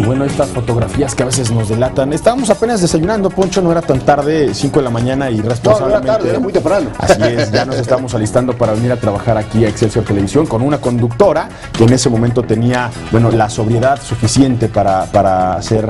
Bueno, estas fotografías que a veces nos delatan. Estábamos apenas desayunando, Poncho, no era tan tarde, 5 de la mañana y responsablemente. No era tarde, era muy temprano. Así es, ya nos estábamos alistando para venir a trabajar aquí a Excelsior Televisión con una conductora que en ese momento tenía, bueno, la sobriedad suficiente para hacer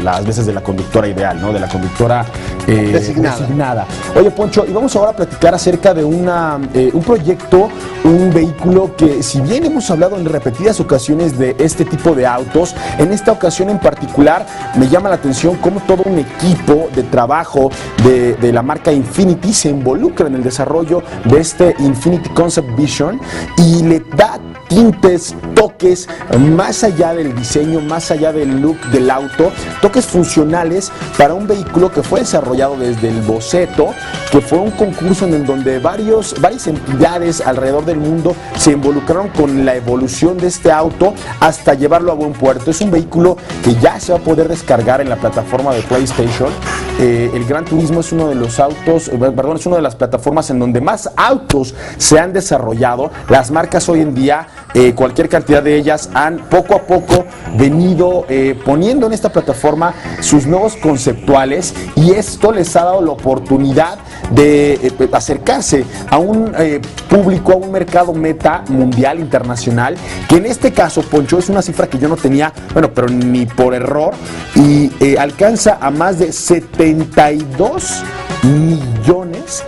las veces de la conductora ideal, ¿no? De la conductora designada. Oye, Poncho, y vamos ahora a platicar acerca de un proyecto, un vehículo que, si bien hemos hablado en repetidas ocasiones de este tipo de autos, en esta ocasión en particular me llama la atención cómo todo un equipo de trabajo de la marca Infiniti se involucra en el desarrollo de este Infiniti Concept Vision y le da tintes, toques, más allá del diseño, más allá del look del auto, toques funcionales para un vehículo que fue desarrollado desde el boceto, que fue un concurso en el donde varias entidades alrededor del mundo se involucraron con la evolución de este auto hasta llevarlo a buen puerto. Es un vehículo que ya se va a poder descargar en la plataforma de PlayStation. El Gran Turismo es uno de los autos, perdón, es una de las plataformas en donde más autos se han desarrollado. Las marcas hoy en día, cualquier cantidad de ellas, han poco a poco venido poniendo en esta plataforma sus nuevos conceptuales, y esto les ha dado la oportunidad de acercarse a un público, a un mercado meta mundial, internacional, que en este caso, Poncho, es una cifra que yo no tenía, bueno, pero ni por error, y alcanza a más de 72 millones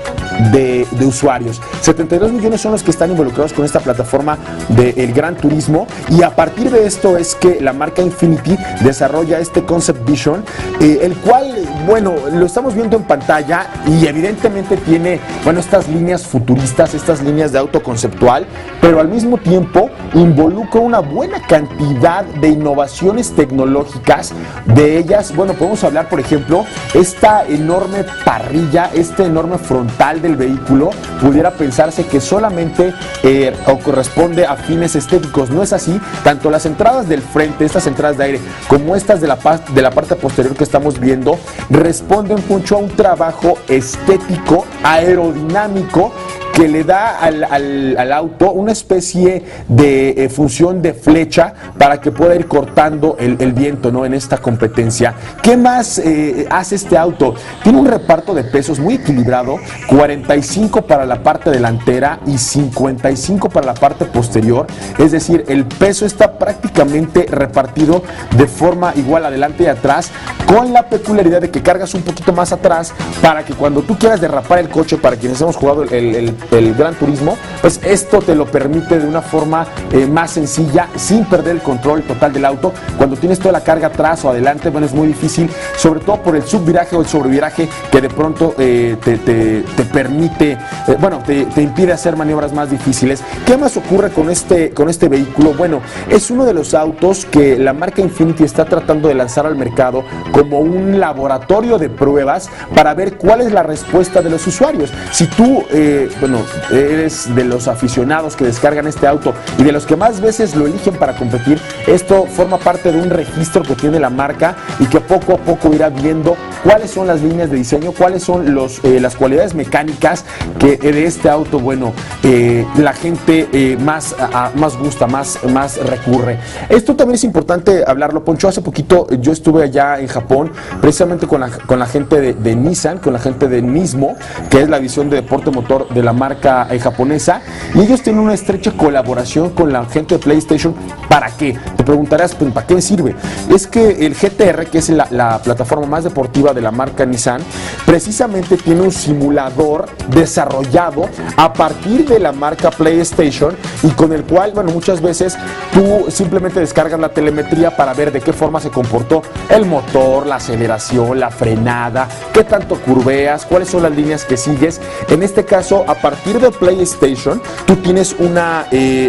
de usuarios. 72 millones son los que están involucrados con esta plataforma del Gran Turismo, y a partir de esto es que la marca Infiniti desarrolla este Concept Vision, el cual, bueno, lo estamos viendo en pantalla y evidentemente tiene, bueno, estas líneas futuristas, estas líneas de auto conceptual, pero al mismo tiempo involucra una buena cantidad de innovaciones tecnológicas. De ellas, bueno, podemos hablar, por ejemplo, esta enorme parrilla, este enorme frontal del vehículo, pudiera pensarse que solamente o corresponde a fines estéticos. No es así. Tanto las entradas del frente, estas entradas de aire, como estas de la parte posterior que estamos viendo, responden mucho a un trabajo estético, aerodinámico, que le da al auto una especie de función de flecha para que pueda ir cortando el viento, ¿no? En esta competencia. ¿Qué más hace este auto? Tiene un reparto de pesos muy equilibrado, 45 para la parte delantera y 55 para la parte posterior. Es decir, el peso está prácticamente repartido de forma igual adelante y atrás, con la peculiaridad de que cargas un poquito más atrás para que cuando tú quieras derrapar el coche, para quienes hemos jugado el Gran Turismo, pues esto te lo permite de una forma más sencilla, sin perder el control total del auto. Cuando tienes toda la carga atrás o adelante, bueno, es muy difícil, sobre todo por el subviraje o el sobreviraje, que de pronto te permite, te impide hacer maniobras más difíciles. ¿Qué más ocurre con este vehículo? Bueno, es uno de los autos que la marca Infiniti está tratando de lanzar al mercado como un laboratorio de pruebas para ver cuál es la respuesta de los usuarios. Si tú, eres de los aficionados que descargan este auto y de los que más veces lo eligen para competir, esto forma parte de un registro que tiene la marca y que poco a poco irá viendo cuáles son las líneas de diseño, cuáles son las cualidades mecánicas que de este auto, bueno, la gente más gusta, más recurre. Esto también es importante hablarlo, Poncho. Hace poquito yo estuve allá en Japón, precisamente con la gente de Nissan, con la gente de Nismo, que es la división de deporte motor de la marca japonesa, y ellos tienen una estrecha colaboración con la gente de PlayStation. ¿Para qué? Te preguntarás, pues, ¿para qué sirve? Es que el GTR, que es la plataforma más deportiva de la marca Nissan, precisamente tiene un simulador desarrollado a partir de la marca PlayStation, y con el cual, bueno, muchas veces tú simplemente descargas la telemetría para ver de qué forma se comportó el motor, la aceleración, la frenada, qué tanto curveas, cuáles son las líneas que sigues. En este caso, a partir de PlayStation, tú tienes una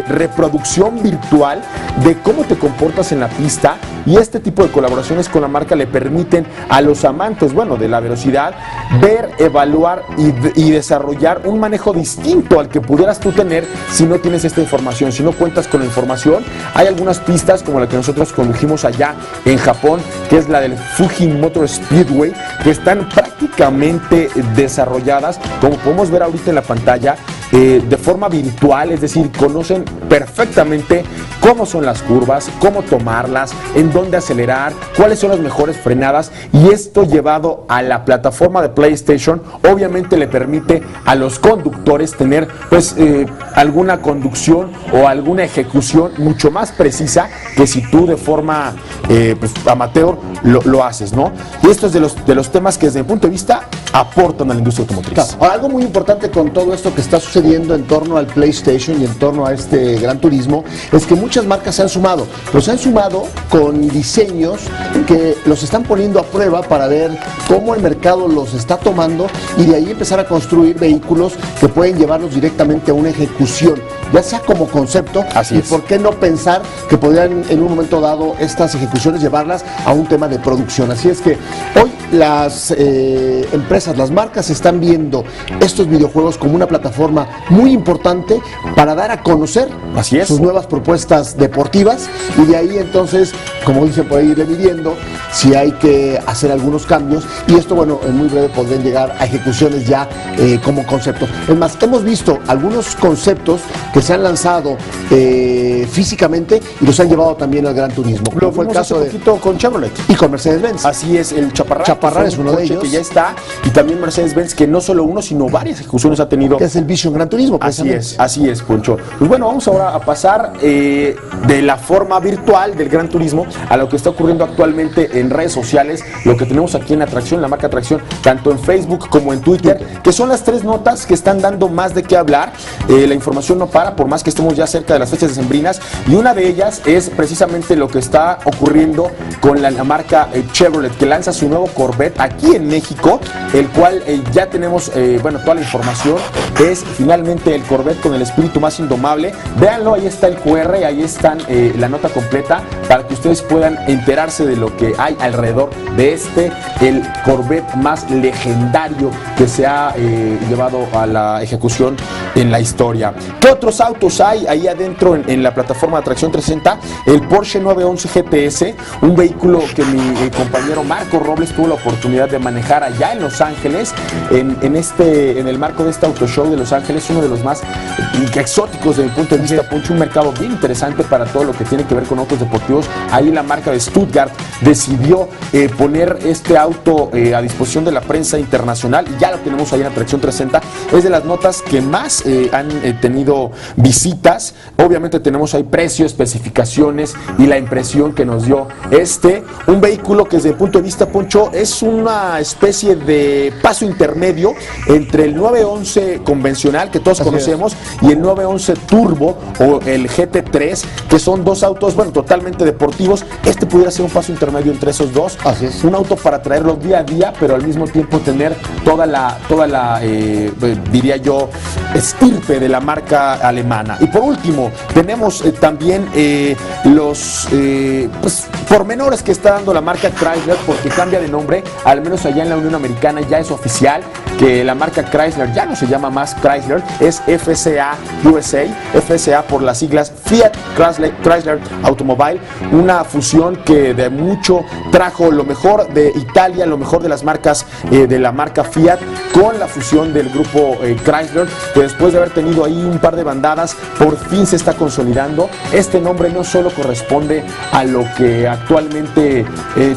reproducción virtual de cómo te comportas en la pista, y este tipo de colaboraciones con la marca le permiten a los amantes, bueno, de la velocidad, ver, evaluar y desarrollar un manejo distinto al que pudieras tú tener si no tienes esta información, si no cuentas con la información. Hay algunas pistas, como la que nosotros condujimos allá en Japón, que es la del Fuji Motor Speedway, que están prácticamente prácticamente desarrolladas, como podemos ver ahorita en la pantalla, de forma virtual, es decir, conocen perfectamente cómo son las curvas, cómo tomarlas, en dónde acelerar, cuáles son las mejores frenadas, y esto llevado a la plataforma de PlayStation obviamente le permite a los conductores tener pues alguna conducción o alguna ejecución mucho más precisa que si tú de forma pues, amateur lo haces, ¿no? Y esto es de los temas que desde mi punto de vista aportan a la industria automotriz. Claro. Ahora, algo muy importante con todo esto que está sucediendo en torno al PlayStation y en torno a este Gran Turismo es que muchas marcas se han sumado, pero se han sumado con diseños que los están poniendo a prueba para ver cómo el mercado los está tomando y de ahí empezar a construir vehículos que pueden llevarlos directamente a una ejecución, ya sea como concepto. Así y es. por qué no pensar que podrían en un momento dado estas ejecuciones llevarlas a un tema de producción. Así es que hoy las empresas, las marcas están viendo estos videojuegos como una plataforma muy importante para dar a conocer Así es. sus nuevas propuestas deportivas y de ahí entonces, como dicen por ahí, irle midiendo si hay que hacer algunos cambios y esto, bueno, en muy breve podrían llegar a ejecuciones ya como concepto. Es más, hemos visto algunos conceptos que se han lanzado físicamente y los han llevado también al Gran Turismo. Lo fue el vimos caso hace de poquito con Chevrolet. y con Mercedes-Benz. Así es, el Chaparral. Chaparral es uno de ellos. Que ya está, y también Mercedes-Benz, que no solo uno, sino varias ejecuciones ha tenido. Que es el Vision Gran Turismo. Así es, Poncho. Pues bueno, vamos ahora a pasar de la forma virtual del Gran Turismo a lo que está ocurriendo actualmente en redes sociales, lo que tenemos aquí en Atracción, la marca Atracción, tanto en Facebook como en Twitter, que son las tres notas que están dando más de qué hablar. La información no para, por más que estemos ya cerca de las fechas decembrinas, y una de ellas es precisamente lo que está ocurriendo con la marca Chevrolet, que lanza su nuevo Corvette aquí en México, el cual ya tenemos, bueno, toda la información. Es finalmente el Corvette con el espíritu más indomable. Véanlo, ahí está el QR, ahí están la nota completa para que ustedes puedan enterarse de lo que hay alrededor de el Corvette más legendario que se ha llevado a la ejecución en la historia. ¿Qué otros autos hay ahí adentro en la plataforma de Atracción 360? El Porsche 911 GTS, un vehículo que mi compañero Marco Robles tuvo la oportunidad de manejar allá en Los Ángeles, en el marco de este Auto Show de Los Ángeles, uno de los más exóticos desde mi punto de vista, Poncho, un mercado bien interesante para todo lo que tiene que ver con autos deportivos. Ahí la marca de Stuttgart decidió poner este auto a disposición de la prensa internacional y ya lo tenemos ahí en Atracción 360. Es de las notas que más han tenido visitas. Obviamente tenemos ahí precio, especificaciones y la impresión que nos dio un vehículo que desde el punto de vista, Poncho, es una especie de paso intermedio entre el 911 convencional que todos conocemos y el 911 Turbo o el GT3, que son dos autos, bueno, totalmente deportivos. Pudiera ser un paso intermedio entre esos dos. Así es. Un auto para traerlo día a día, pero al mismo tiempo tener toda la diría yo, estirpe de la marca alemana. Y por último, tenemos también los pues, pormenores que está dando la marca Chrysler, porque cambia de nombre, al menos allá en la Unión Americana ya es oficial que la marca Chrysler ya no se llama más Chrysler, es FCA USA, FCA por las siglas Fiat Chrysler Automobile, una fusión que de mucho trajo lo mejor de Italia, lo mejor de las marcas de la marca Fiat con la fusión del grupo Chrysler, que después de haber tenido ahí un par de bandadas, por fin se está consolidando. Este nombre no solo corresponde a lo que actualmente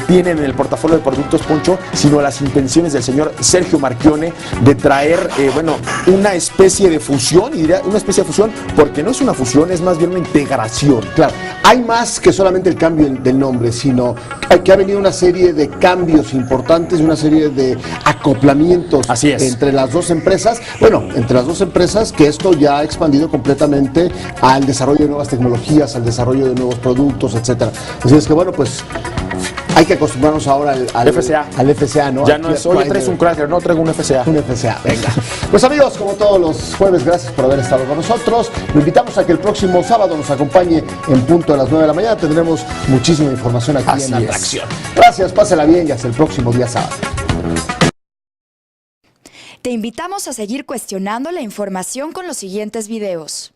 tienen en el portafolio de productos, Poncho, sino a las intenciones del señor Sergio Marchionne de traer, bueno, una especie de fusión, y diría una especie de fusión porque no es una fusión, es más bien una integración. Claro, hay más que solamente el cambio del nombre, sino que ha venido una serie de cambios importantes, una serie de acoplamientos entre las dos empresas. Bueno, entre las dos empresas, que esto ya ha expandido completamente al desarrollo de nuevas tecnologías, al desarrollo de nuevos productos, etcétera. Así es que, bueno, pues hay que acostumbrarnos ahora al FCA. Al FCA, ¿no? Ya no es, oye, traes un Chrysler, no, traigo un FCA. Un FCA, venga. Pues amigos, como todos los jueves, gracias por haber estado con nosotros. Lo invitamos a que el próximo sábado nos acompañe en punto de las 9 de la mañana. Tendremos muchísima información aquí en Atracción. Gracias, pásela bien y hasta el próximo día sábado. Te invitamos a seguir cuestionando la información con los siguientes videos.